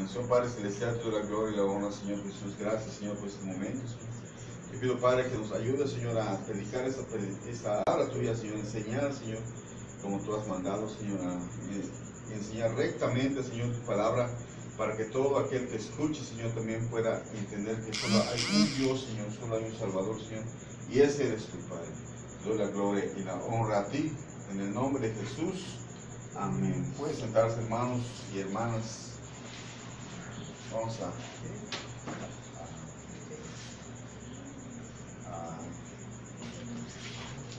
bendición. Padre Celestial, toda la gloria y la honra, Señor Jesús. Gracias, Señor, por estos momentos. Te pido, Padre, que nos ayude, Señor, a predicar esta palabra tuya, Señor, enseñar, Señor, como tú has mandado, Señor, a enseñar rectamente, Señor, tu palabra, para que todo aquel que escuche, Señor, también pueda entender que solo hay un Dios, Señor, solo hay un Salvador, Señor, y ese eres tu Padre. Te doy la gloria y la honra a ti, en el nombre de Jesús. Amén. Pueden sentarse, hermanos y hermanas. Vamos a...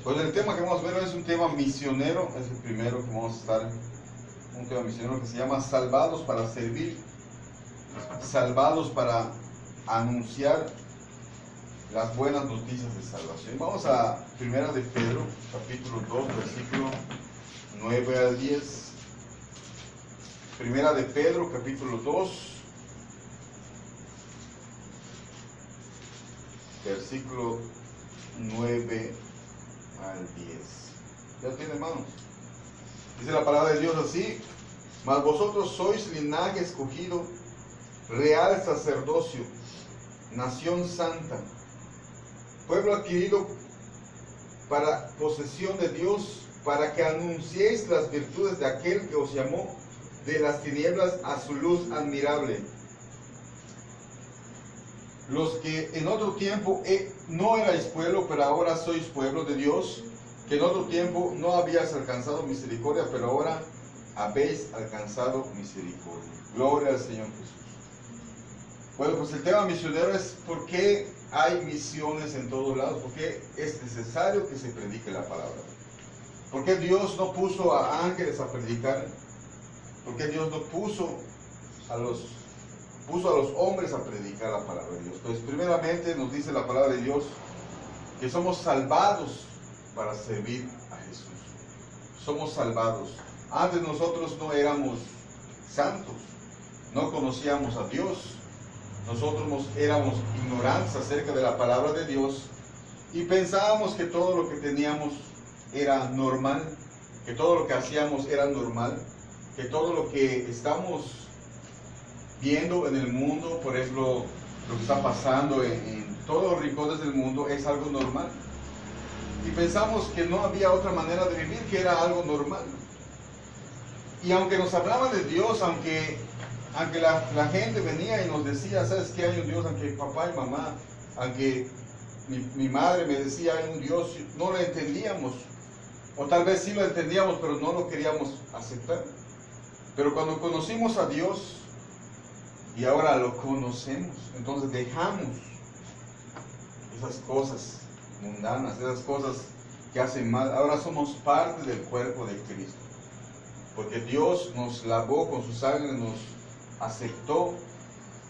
Pues el tema que vamos a ver hoy es un tema misionero, es el primero que vamos a estar, un tema misionero que se llama Salvados para servir, salvados para anunciar las buenas noticias de salvación. Vamos a 1 de Pedro, capítulo 2, versículo 9 al 10. 1 de Pedro, capítulo 2, versículo 9 al 10. ¿Ya tiene, hermanos? Dice la palabra de Dios así: mas vosotros sois linaje escogido, real sacerdocio, nación santa, pueblo adquirido para posesión de Dios, para que anunciéis las virtudes de aquel que os llamó de las tinieblas a su luz admirable. Los que en otro tiempo no erais pueblo, pero ahora sois pueblo de Dios, que en otro tiempo no habíais alcanzado misericordia, pero ahora habéis alcanzado misericordia. Gloria al Señor Jesús. Bueno, pues el tema misionero es por qué hay misiones en todos lados, por qué es necesario que se predique la palabra. ¿Por qué Dios no puso a ángeles a predicar? ¿Por qué Dios no puso a los hombres a predicar la palabra de Dios? Pues primeramente nos dice la palabra de Dios que somos salvados para servir a Jesús. Somos salvados. Antes nosotros no éramos santos, no conocíamos a Dios, nosotros éramos ignorantes acerca de la palabra de Dios y pensábamos que todo lo que teníamos era normal, que todo lo que hacíamos era normal, que todo lo que estamos viendo en el mundo, por ejemplo, lo que está pasando en todos los rincones del mundo es algo normal. Y pensamos que no había otra manera de vivir, que era algo normal. Y aunque nos hablaban de Dios, aunque la gente venía y nos decía, ¿sabes qué? Hay un Dios, aunque papá y mamá, aunque mi madre me decía, hay un Dios, no lo entendíamos. O tal vez sí lo entendíamos, pero no lo queríamos aceptar. Pero cuando conocimos a Dios, y ahora lo conocemos, entonces dejamos esas cosas mundanas, esas cosas que hacen mal. Ahora somos parte del cuerpo de Cristo, porque Dios nos lavó con su sangre, nos aceptó,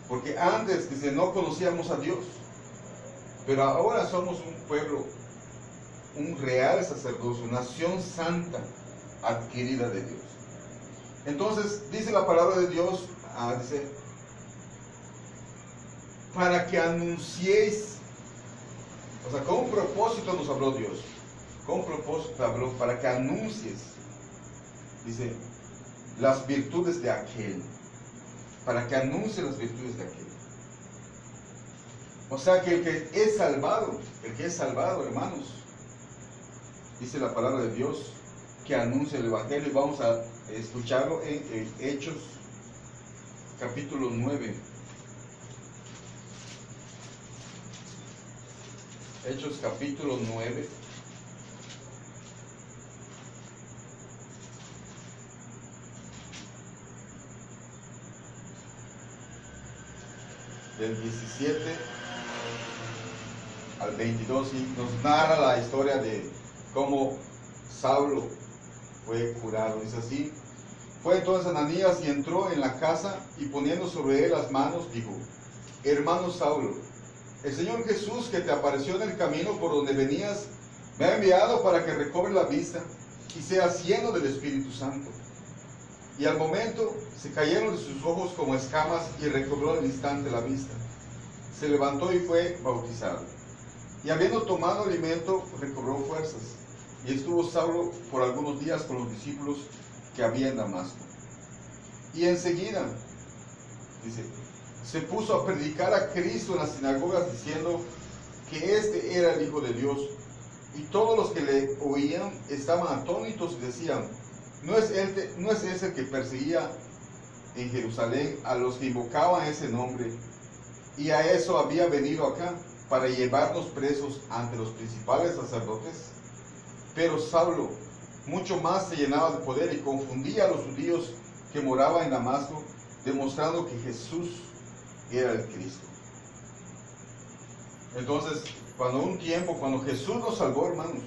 porque antes dice no conocíamos a Dios, pero ahora somos un pueblo, un real sacerdocio, nación santa adquirida de Dios. Entonces dice la palabra de Dios, dice, para que anunciéis, o sea, con un propósito nos habló Dios, con un propósito habló, para que anuncies, dice, las virtudes de aquel, para que anuncie las virtudes de aquel. O sea que el que es salvado, hermanos, dice la palabra de Dios, que anuncia el Evangelio, y vamos a escucharlo en Hechos, capítulo 9. Hechos capítulo 9. Del 17 al 22, y nos narra la historia de cómo Saulo fue curado. Dice así: fue entonces Ananías y entró en la casa y poniendo sobre él las manos, dijo: hermano Saulo, el Señor Jesús que te apareció en el camino por donde venías, me ha enviado para que recobre la vista y seas lleno del Espíritu Santo. Y al momento se cayeron de sus ojos como escamas y recobró al instante la vista. Se levantó y fue bautizado. Y habiendo tomado alimento, recobró fuerzas. Y estuvo Saulo por algunos días con los discípulos que había en Damasco. Y enseguida Dice, se puso a predicar a Cristo en las sinagogas diciendo que este era el Hijo de Dios. Y todos los que le oían estaban atónitos y decían, ¿no es ese el que perseguía en Jerusalén a los que invocaban ese nombre? Y a eso había venido acá, para llevarnos presos ante los principales sacerdotes. Pero Saulo mucho más se llenaba de poder y confundía a los judíos que moraban en Damasco, demostrando que Jesús era el Cristo. Entonces, cuando Jesús nos salvó, hermanos,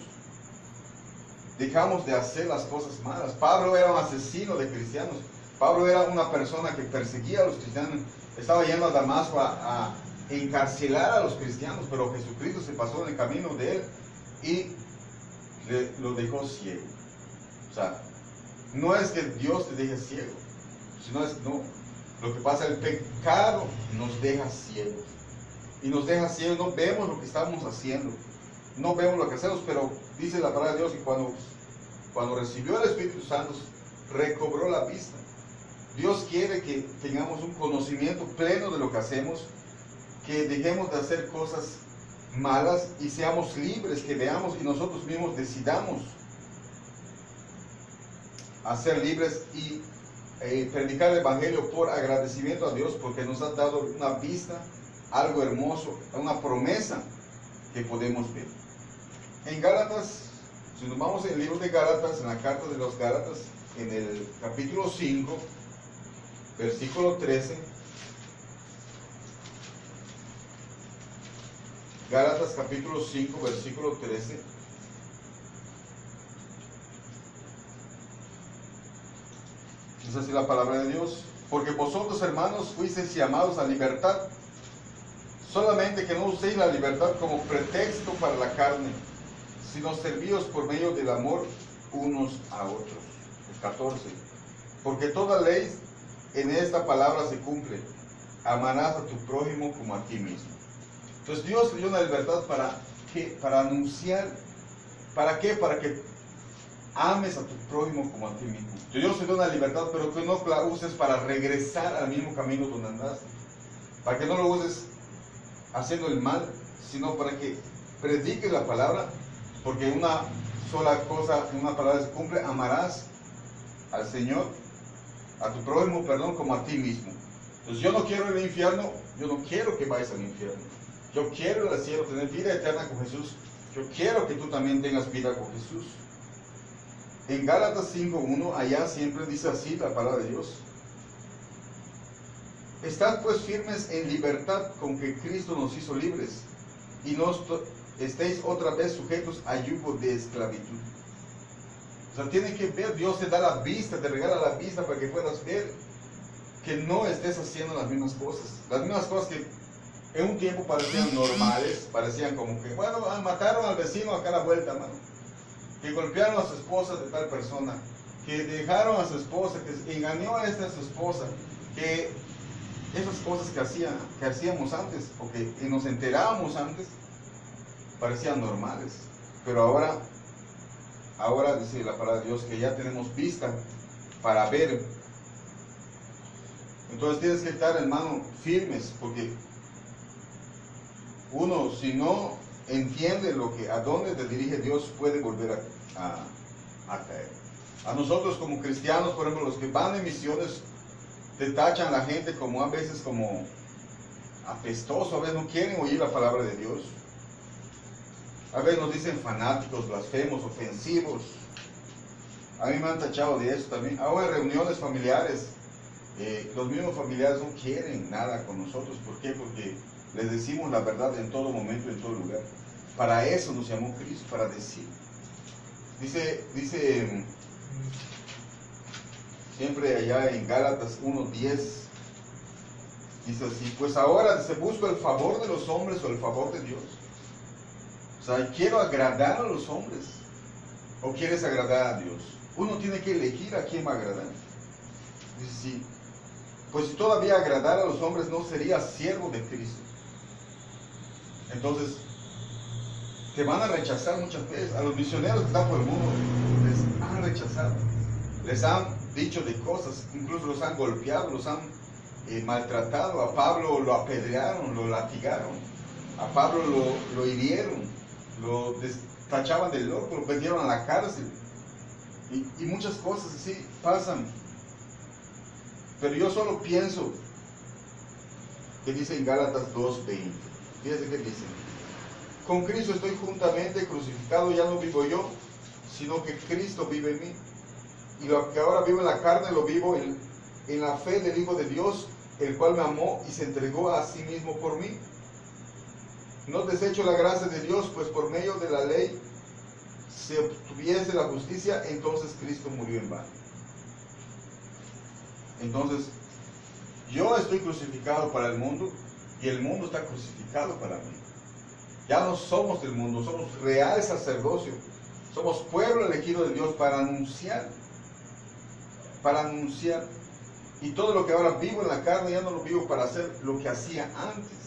dejamos de hacer las cosas malas. Pablo era un asesino de cristianos. Pablo era una persona que perseguía a los cristianos. Estaba yendo a Damasco a encarcelar a los cristianos, pero Jesucristo se pasó en el camino de él y lo dejó ciego. O sea, no es que Dios te deje ciego, sino lo que pasa, el pecado nos deja ciegos. Y nos deja ciegos, no vemos lo que estamos haciendo, no vemos lo que hacemos, pero dice la palabra de Dios que cuando recibió el Espíritu Santo, recobró la vista. Dios quiere que tengamos un conocimiento pleno de lo que hacemos, que dejemos de hacer cosas malas y seamos libres, que veamos y nosotros mismos decidamos a ser libres y predicar el Evangelio por agradecimiento a Dios, porque nos ha dado una vista, algo hermoso, una promesa que podemos ver. En Gálatas, si nos vamos en el libro de Gálatas, en la carta de los Gálatas, en el capítulo 5, versículo 13, Gálatas capítulo 5, versículo 13. Es así la palabra de Dios. Porque vosotros, hermanos, fuisteis llamados a libertad, solamente que no uséis la libertad como pretexto para la carne, sino servíos por medio del amor unos a otros. El 14. Porque toda ley en esta palabra se cumple: amarás a tu prójimo como a ti mismo. Entonces Dios te dio una libertad ¿para qué? Para anunciar. ¿Para qué? Para que ames a tu prójimo como a ti mismo. Dios te dio una libertad, pero que no la uses para regresar al mismo camino donde andaste. Para que no lo uses haciendo el mal, sino para que prediques la palabra, porque una sola cosa, una palabra se cumple: amarás al Señor, a tu prójimo, perdón, como a ti mismo. Entonces yo no quiero ir al infierno, yo no quiero que vayas al infierno. Yo quiero ir al cielo, tener vida eterna con Jesús. Yo quiero que tú también tengas vida con Jesús. En Gálatas 5:1, allá siempre dice así la palabra de Dios: estad pues firmes en libertad con que Cristo nos hizo libres, y no estéis otra vez sujetos a yugo de esclavitud. O sea, tienen que ver, Dios te da la vista, te regala la vista para que puedas ver que no estés haciendo las mismas cosas que en un tiempo parecían normales, parecían como que, bueno, mataron al vecino acá a la vuelta, mano, que golpearon a su esposa de tal persona, que dejaron a su esposa, que engañó a esta su esposa, que esas cosas que hacíamos antes, o que nos enterábamos antes, parecían normales. Pero ahora dice la palabra de Dios que ya tenemos vista para ver. Entonces tienes que estar, hermano, firmes, porque uno, si no entiende a dónde te dirige Dios, puede volver a caer. A nosotros como cristianos, por ejemplo, los que van en misiones, te tachan a la gente como a veces como apestoso, a veces no quieren oír la palabra de Dios. A veces nos dicen fanáticos, blasfemos, ofensivos. A mí me han tachado de eso también. Ahora en reuniones familiares, los mismos familiares no quieren nada con nosotros. ¿Por qué? Porque les decimos la verdad en todo momento, en todo lugar. Para eso nos llamó Cristo, para decir. Dice siempre allá en Gálatas 1:10, dice así: pues ahora se busca el favor de los hombres o el favor de Dios. O sea, quiero agradar a los hombres, o quieres agradar a Dios. Uno tiene que elegir a quién va a agradar. Dice sí, pues si todavía agradar a los hombres, no sería siervo de Cristo. Entonces te van a rechazar muchas veces. A los misioneros que están por el mundo les han rechazado, les han dicho de cosas, incluso los han golpeado, los han maltratado. A Pablo lo apedrearon, lo latigaron. A Pablo lo hirieron, lo tachaban de loco, lo metieron a la cárcel. Y muchas cosas así pasan. Pero yo solo pienso que dice en Gálatas 2:20. Fíjense que dice: con Cristo estoy juntamente crucificado, ya no vivo yo, sino que Cristo vive en mí. Y lo que ahora vivo en la carne, lo vivo en la fe del Hijo de Dios, el cual me amó y se entregó a sí mismo por mí. No desecho la gracia de Dios, pues por medio de la ley se obtuviese la justicia, entonces Cristo murió en vano. Entonces, yo estoy crucificado para el mundo y el mundo está crucificado para mí. Ya no somos del mundo, somos real sacerdocio, somos pueblo elegido de Dios para anunciar. Y todo lo que ahora vivo en la carne ya no lo vivo para hacer lo que hacía antes.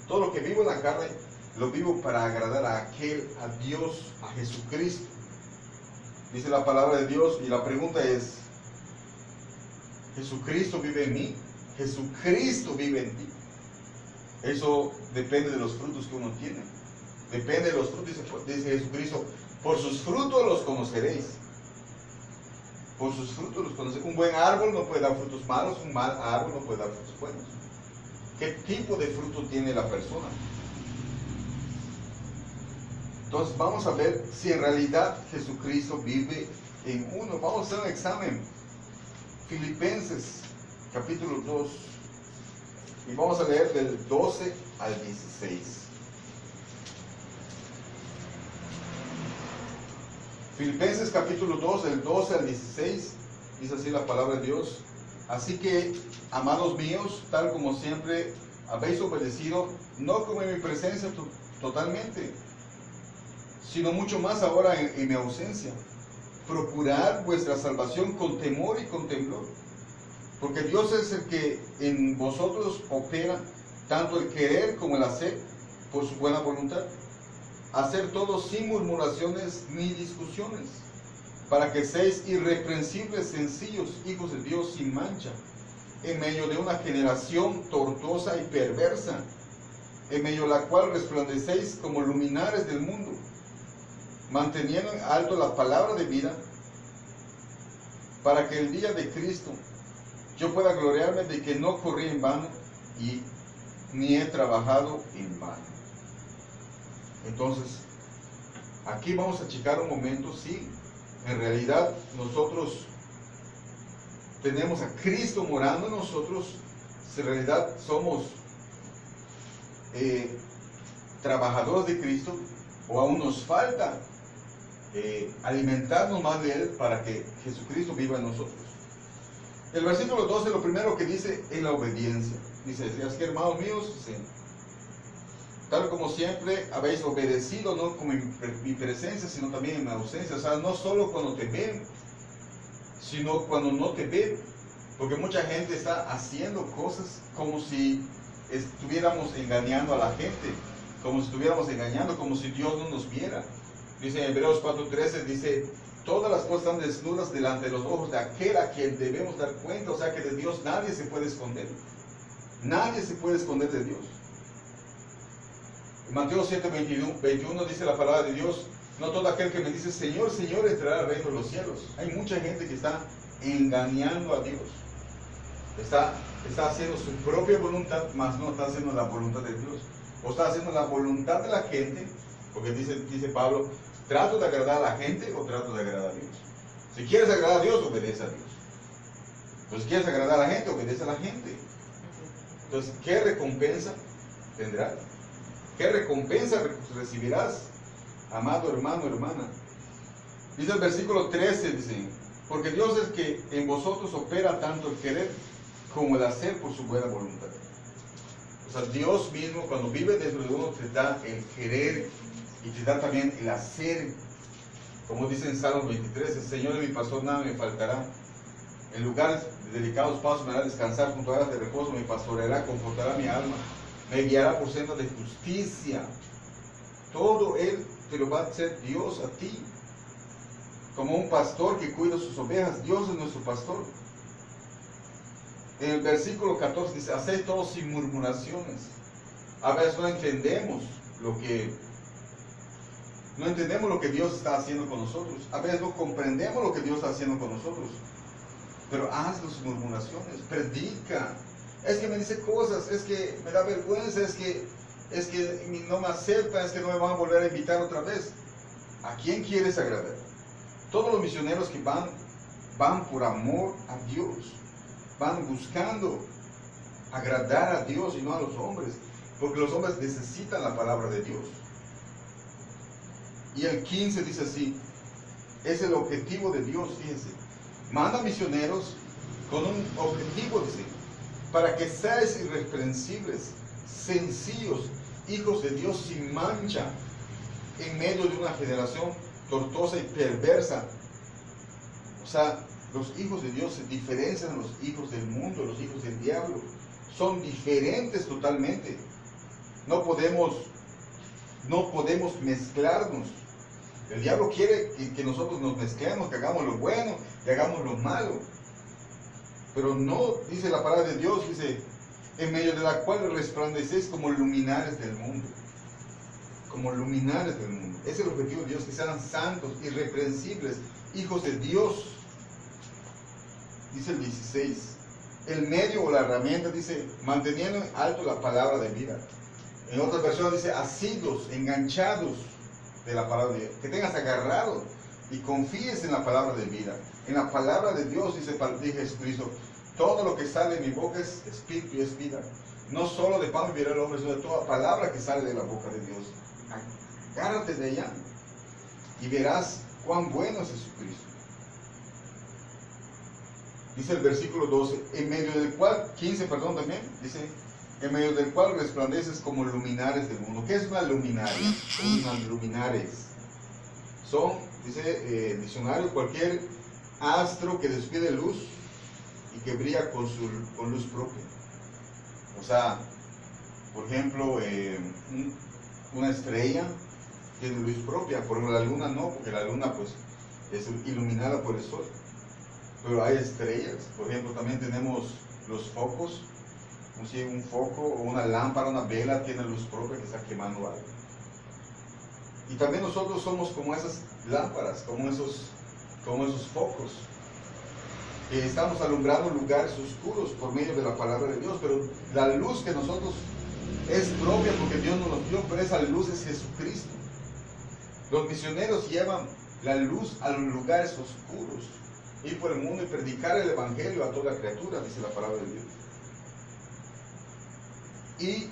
Todo lo que vivo en la carne lo vivo para agradar a Dios, a Jesucristo. Dice la palabra de Dios, y la pregunta es: ¿Jesucristo vive en mí? Jesucristo vive en ti. Eso depende de los frutos que uno tiene. Depende de los frutos, dice Jesucristo: por sus frutos los conoceréis. Por sus frutos los conoceréis. Un buen árbol no puede dar frutos malos, un mal árbol no puede dar frutos buenos. ¿Qué tipo de fruto tiene la persona? Entonces vamos a ver si en realidad Jesucristo vive en uno. Vamos a hacer un examen. Filipenses capítulo 2, y vamos a leer del 12 al 16. Filipenses capítulo 2, del 12 al 16, dice así la palabra de Dios: así que, amados míos, tal como siempre habéis obedecido, no como en mi presencia totalmente, sino mucho más ahora en mi ausencia, procurad vuestra salvación con temor y con temblor, porque Dios es el que en vosotros opera tanto el querer como el hacer por su buena voluntad. Hacer todo sin murmuraciones ni discusiones, para que seáis irreprensibles, sencillos, hijos de Dios sin mancha, en medio de una generación tortuosa y perversa, en medio de la cual resplandecéis como luminares del mundo, manteniendo en alto la palabra de vida, para que el día de Cristo yo pueda gloriarme de que no corrí en vano y ni he trabajado en vano. Entonces, aquí vamos a checar un momento si en realidad nosotros tenemos a Cristo morando en nosotros, si en realidad somos trabajadores de Cristo, o aún nos falta alimentarnos más de Él para que Jesucristo viva en nosotros. El versículo 12, lo primero que dice es la obediencia. Dice: así que, hermanos míos, sí, tal como siempre habéis obedecido, no como en mi presencia, sino también en mi ausencia. O sea, no solo cuando te ven, sino cuando no te ven. Porque mucha gente está haciendo cosas como si estuviéramos engañando a la gente, como si estuviéramos engañando, como si Dios no nos viera. Dice en Hebreos 4:13, dice: todas las cosas están desnudas delante de los ojos de aquel a quien debemos dar cuenta. O sea que de Dios nadie se puede esconder. Nadie se puede esconder de Dios. En Mateo 7:21 dice la palabra de Dios: no todo aquel que me dice Señor, Señor entrará al reino de los cielos. Hay mucha gente que está engañando a Dios. Está haciendo su propia voluntad, mas no está haciendo la voluntad de Dios. O está haciendo la voluntad de la gente, porque dice Pablo: ¿trato de agradar a la gente o trato de agradar a Dios? Si quieres agradar a Dios, obedece a Dios. Pues si quieres agradar a la gente, obedece a la gente. Entonces, ¿qué recompensa tendrás? ¿Qué recompensa recibirás, amado hermano, hermana? Dice el versículo 13, dice: porque Dios es que en vosotros opera tanto el querer como el hacer por su buena voluntad. O sea, Dios mismo, cuando vive dentro de uno, te da el querer y te da también el hacer. Como dice en Salmos 23: el Señor es mi pastor, nada me faltará. En lugares de delicados pasos me hará descansar, junto a aguas de reposo me pastoreará, confortará mi alma, me guiará por sendas de justicia. Todo Él te lo va a hacer Dios a ti. Como un pastor que cuida sus ovejas, Dios es nuestro pastor. En el versículo 14 dice, haced todo sin murmuraciones. A veces no entendemos lo que Dios está haciendo con nosotros. A veces no comprendemos lo que Dios está haciendo con nosotros. Pero haz las murmuraciones, predica. Es que me dice cosas, es que me da vergüenza, es que no me aceptan, es que no me van a volver a invitar otra vez. ¿A quién quieres agradar? Todos los misioneros que van por amor a Dios, van buscando agradar a Dios y no a los hombres, porque los hombres necesitan la palabra de Dios. Y el 15 dice así, es el objetivo de Dios, fíjense. Manda misioneros con un objetivo, dice, para que seáis irreprensibles, sencillos, hijos de Dios sin mancha, en medio de una generación tortuosa y perversa. O sea, los hijos de Dios se diferencian de los hijos del mundo, los hijos del diablo. Son diferentes totalmente. No podemos mezclarnos. El diablo quiere que nosotros nos mezclemos, que hagamos lo bueno, que hagamos lo malo. Pero no, dice la palabra de Dios, dice, en medio de la cual resplandecéis como luminares del mundo. Como luminares del mundo. Ese es el objetivo de Dios, que sean santos, irreprensibles, hijos de Dios. Dice el 16. El medio o la herramienta dice, manteniendo en alto la palabra de vida. En otras versiones dice, asidos, enganchados de la palabra de Dios. Que tengas agarrado y confíes en la palabra de vida. En la palabra de Dios, dice Jesucristo, todo lo que sale de mi boca es espíritu y es vida. No solo de pan vivirá el hombre, sino de toda palabra que sale de la boca de Dios. Agárrate de ella y verás cuán bueno es Jesucristo. Dice el versículo 12, en medio del cual, 15, perdón, también, dice, en medio del cual resplandeces como luminares del mundo. ¿Qué es una luminaria? Unas luminares. Son, dice el diccionario, cualquier astro que despide luz y que brilla con luz propia. O sea, por ejemplo, una estrella tiene luz propia, por ejemplo la luna no, porque la luna pues es iluminada por el sol. Pero hay estrellas, por ejemplo también tenemos los focos, un foco o una lámpara, una vela tiene luz propia que está quemando algo. Y también nosotros somos como esas lámparas, como esos focos, que estamos alumbrando lugares oscuros por medio de la palabra de Dios, pero la luz que nosotros es propia porque Dios nos lo dio, pero esa luz es Jesucristo. Los misioneros llevan la luz a los lugares oscuros, ir por el mundo y predicar el evangelio a toda criatura, dice la palabra de Dios. Y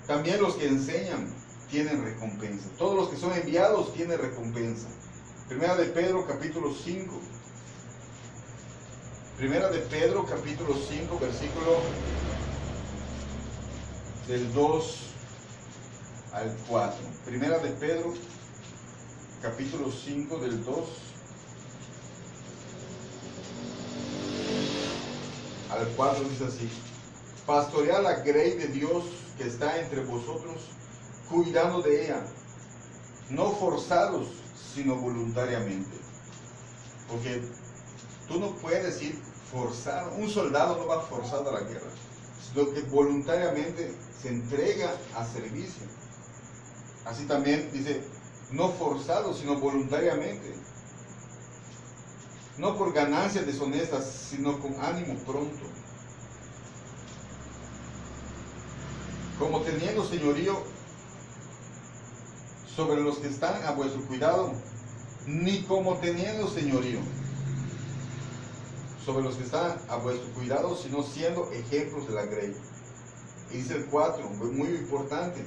también los que enseñan tienen recompensa. Todos los que son enviados tienen recompensa. Primera de Pedro capítulo 5. Primera de Pedro capítulo 5, versículo del 2 al 4. Primera de Pedro capítulo 5 del 2 al 4 dice así: pastoread la grey de Dios que está entre vosotros, cuidando de ella, no forzados, sino voluntariamente. Porque tú no puedes ir forzado, un soldado no va forzado a la guerra, sino que voluntariamente se entrega a servicio. Así también dice, no forzado, sino voluntariamente. No por ganancias deshonestas, sino con ánimo pronto. Como teniendo señorío sobre los que están a vuestro cuidado, ni como teniendo señorío sobre los que están a vuestro cuidado, sino siendo ejemplos de la grey. Y dice el 4, muy importante: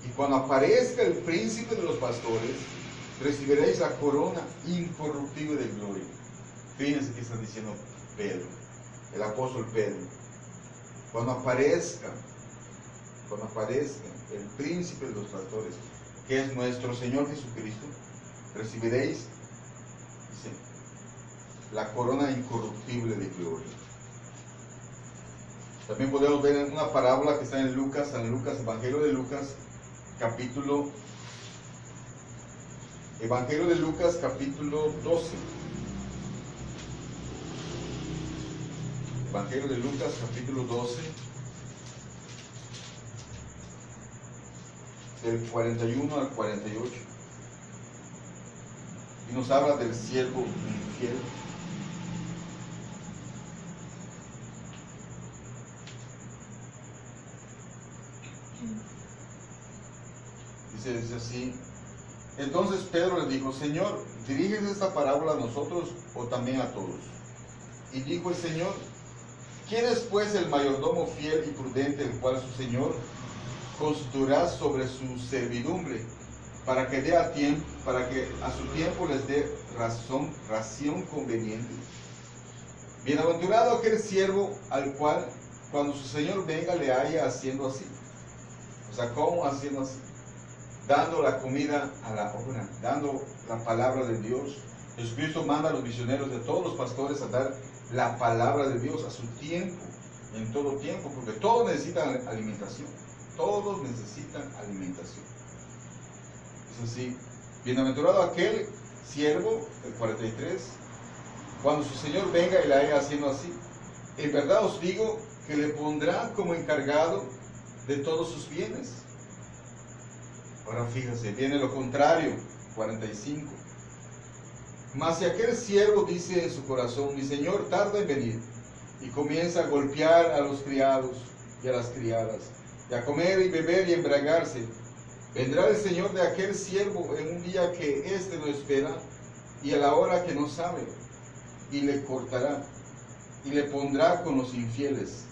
y cuando aparezca el príncipe de los pastores, recibiréis la corona incorruptible de gloria. Fíjense que está diciendo Pedro, el apóstol Pedro. Cuando aparezca el príncipe de los pastores, que es nuestro Señor Jesucristo, recibiréis, dice, la corona incorruptible de gloria. También podemos ver en una parábola que está en Lucas, Evangelio de Lucas, capítulo 12. Evangelio de Lucas, capítulo 12, del 41 al 48. Y nos habla del siervo infiel. Dice así: entonces Pedro le dijo: Señor, ¿diriges esta parábola a nosotros o también a todos? Y dijo el Señor: ¿quién es pues el mayordomo fiel y prudente, el cual su Señor constituirá sobre su servidumbre, para que a su tiempo les dé ración conveniente? Bienaventurado aquel siervo al cual cuando su Señor venga le haya haciendo así. O sea, ¿cómo haciendo así? Dando la comida a la hora, dando la palabra de Dios. Jesucristo manda a los misioneros de todos los pastores a dar la palabra de Dios a su tiempo, en todo tiempo, porque todos necesitan alimentación. Todos necesitan alimentación. Es así. Bienaventurado aquel siervo, el 43, cuando su Señor venga y le haya haciendo así. En verdad os digo que le pondrá como encargado de todos sus bienes. Ahora fíjense, viene lo contrario, 45. Mas si aquel siervo dice en su corazón: mi Señor tarda en venir, y comienza a golpear a los criados y a las criadas, y a comer y beber y embriagarse, vendrá el Señor de aquel siervo en un día que éste no espera y a la hora que no sabe, y le cortará y le pondrá con los infieles.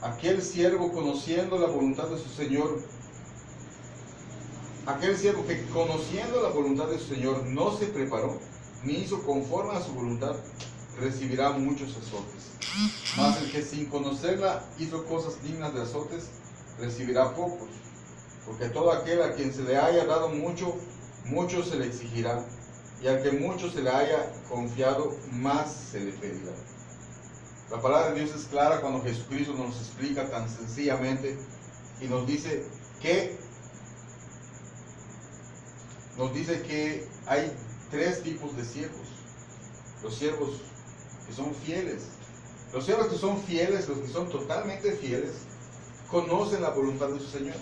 Aquel siervo, conociendo la voluntad de su Señor, aquel siervo que conociendo la voluntad de su Señor no se preparó ni hizo conforme a su voluntad, recibirá muchos azotes. Mas el que sin conocerla hizo cosas dignas de azotes, recibirá pocos. Porque todo aquel a quien se le haya dado mucho, mucho se le exigirá, y al que mucho se le haya confiado, más se le pedirá. La palabra de Dios es clara cuando Jesucristo nos explica tan sencillamente y nos dice que hay tres tipos de siervos. Los siervos que son fieles. Los siervos que son fieles, los que son totalmente fieles, conocen la voluntad de su Señor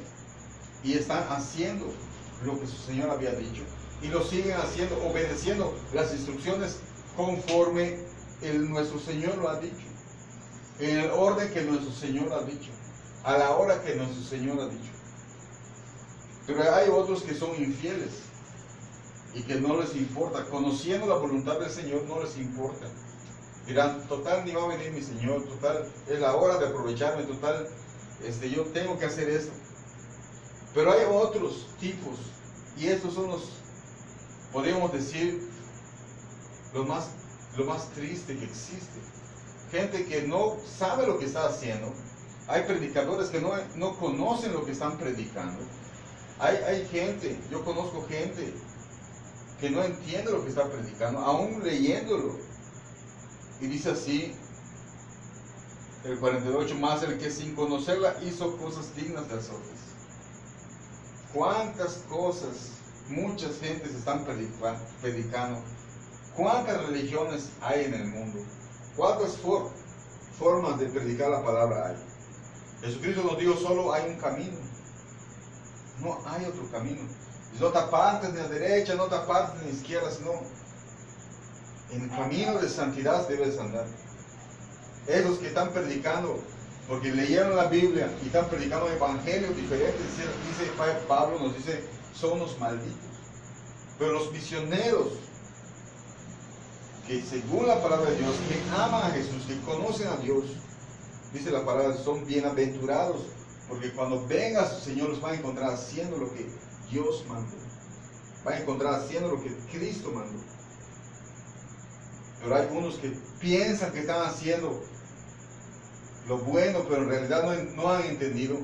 y están haciendo lo que su Señor había dicho y lo siguen haciendo, obedeciendo las instrucciones conforme nuestro Señor lo ha dicho, en el orden que nuestro Señor ha dicho, a la hora que nuestro Señor ha dicho. Pero hay otros que son infieles y que no les importa, conociendo la voluntad del Señor no les importa. Dirán: total, ni va a venir mi Señor, total, es la hora de aprovecharme, total, yo tengo que hacer esto. Pero hay otros tipos, y estos son los, podríamos decir, lo más triste que existe. Gente que no sabe lo que está haciendo. Hay predicadores que no conocen lo que están predicando. Hay gente, yo conozco gente que no entiende lo que está predicando, aún leyéndolo. Y dice así, el 48, más el que sin conocerla hizo cosas dignas de azotes. ¿Cuántas cosas muchas gentes están predicando? ¿Cuántas religiones hay en el mundo? ¿Cuántas formas de predicar la palabra hay? Jesucristo nos dijo: solo hay un camino. No hay otro camino. No te apartes ni a la derecha, no te apartes ni a la izquierda, sino en el camino de santidad debes andar. Esos que están predicando, porque leyeron la Biblia y están predicando evangelios diferentes, dice Pablo, nos dice, son unos malditos. Pero los misioneros, que según la palabra de Dios, que aman a Jesús, que conocen a Dios, dice la palabra, son bienaventurados, porque cuando venga su Señor los va a encontrar haciendo lo que Dios mandó. Va a encontrar haciendo lo que Cristo mandó. Pero hay unos que piensan que están haciendo lo bueno, pero en realidad no han entendido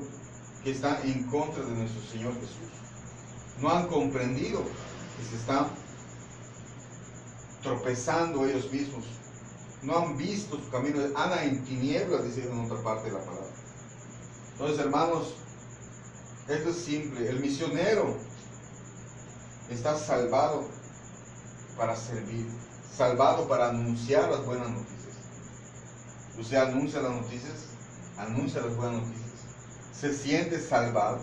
que están en contra de nuestro Señor Jesús. No han comprendido que se están tropezando ellos mismos. No han visto su camino, andan en tinieblas, dice en otra parte de la palabra. Entonces, hermanos, esto es simple. El misionero está salvado para servir, salvado para anunciar las buenas noticias. Usted anuncia las noticias, anuncia las buenas noticias. ¿Se siente salvado?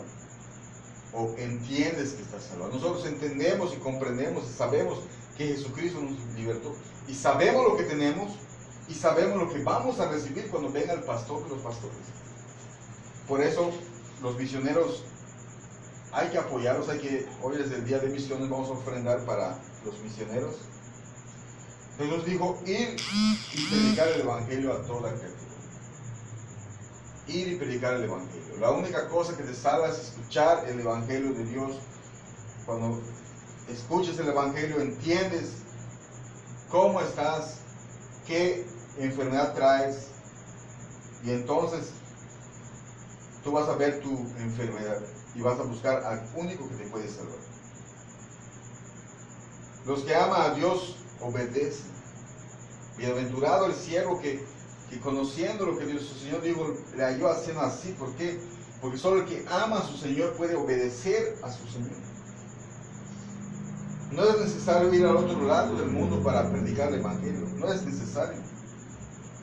¿O entiendes que estás salvado? Nosotros entendemos y comprendemos y sabemos que Jesucristo nos libertó. Y sabemos lo que tenemos y sabemos lo que vamos a recibir cuando venga el pastor de los pastores. Por eso los misioneros hay que apoyarlos, hoy es el día de misiones, vamos a ofrendar para los misioneros. Entonces nos dijo, ir y predicar el evangelio a toda criatura. Ir y predicar el evangelio. La única cosa que te salva es escuchar el evangelio de Dios. Cuando escuches el evangelio, entiendes cómo estás, qué enfermedad traes, y entonces tú vas a ver tu enfermedad y vas a buscar al único que te puede salvar. Los que aman a Dios obedecen. Bienaventurado el siervo que conociendo lo que Dios, su Señor dijo, le halló haciendo así. ¿Por qué? Porque solo el que ama a su Señor puede obedecer a su Señor. No es necesario ir al otro lado del mundo para predicar el evangelio. No es necesario.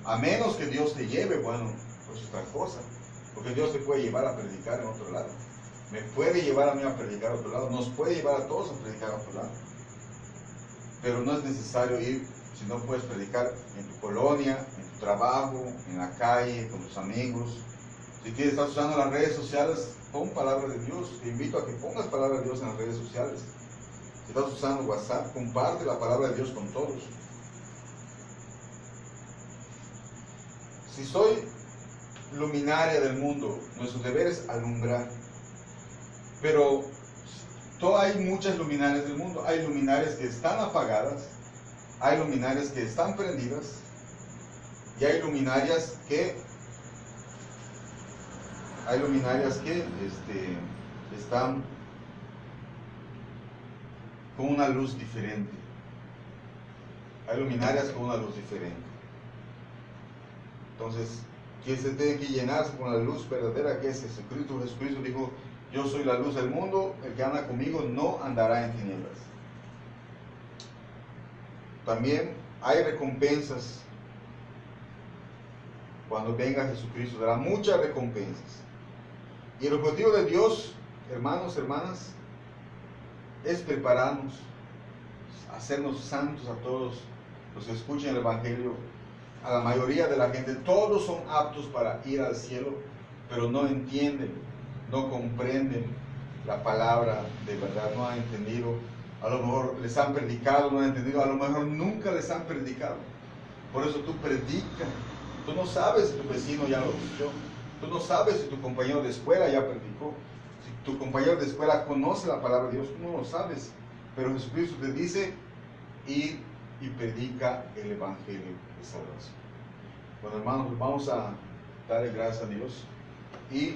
A menos que Dios te lleve, bueno, pues otra cosa. Porque Dios te puede llevar a predicar en otro lado. Me puede llevar a mí a predicar a otro lado. Nos puede llevar a todos a predicar a otro lado. Pero no es necesario ir, si no puedes predicar en tu colonia, en tu trabajo, en la calle, con tus amigos. Si estás usando las redes sociales, pon palabra de Dios. Te invito a que pongas palabra de Dios en las redes sociales. Si estás usando WhatsApp, comparte la palabra de Dios con todos. Si soy luminaria del mundo, nuestro deber es alumbrar. Pero hay muchas luminarias del mundo. Hay luminarias que están apagadas, hay luminarias que están prendidas, y hay luminarias que están con una luz diferente. Hay luminarias con una luz diferente. Entonces, ¿quién se tiene que llenarse con la luz verdadera que es Jesucristo? Jesucristo dijo, yo soy la luz del mundo, el que anda conmigo no andará en tinieblas. También hay recompensas. Cuando venga Jesucristo, dará muchas recompensas. Y el objetivo de Dios, hermanos, hermanas, es prepararnos, hacernos santos a todos los que escuchen el evangelio. A la mayoría de la gente, todos son aptos para ir al cielo, pero no entienden, no comprenden la palabra de verdad, no han entendido. A lo mejor les han predicado, no han entendido, a lo mejor nunca les han predicado. Por eso tú predicas. Tú no sabes si tu vecino ya lo escuchó, tú no sabes si tu compañero de escuela ya predicó, si tu compañero de escuela conoce la palabra de Dios, tú no lo sabes. Pero Jesucristo te dice, ir y predica el evangelio de salvación. Bueno, hermanos, pues vamos a darle gracias a Dios y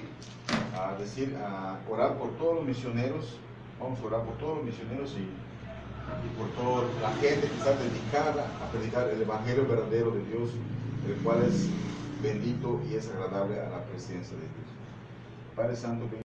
a orar por todos los misioneros. Vamos a orar por todos los misioneros y por toda la gente que está dedicada a predicar el evangelio verdadero de Dios, el cual es bendito y es agradable a la presencia de Dios. Padre Santo,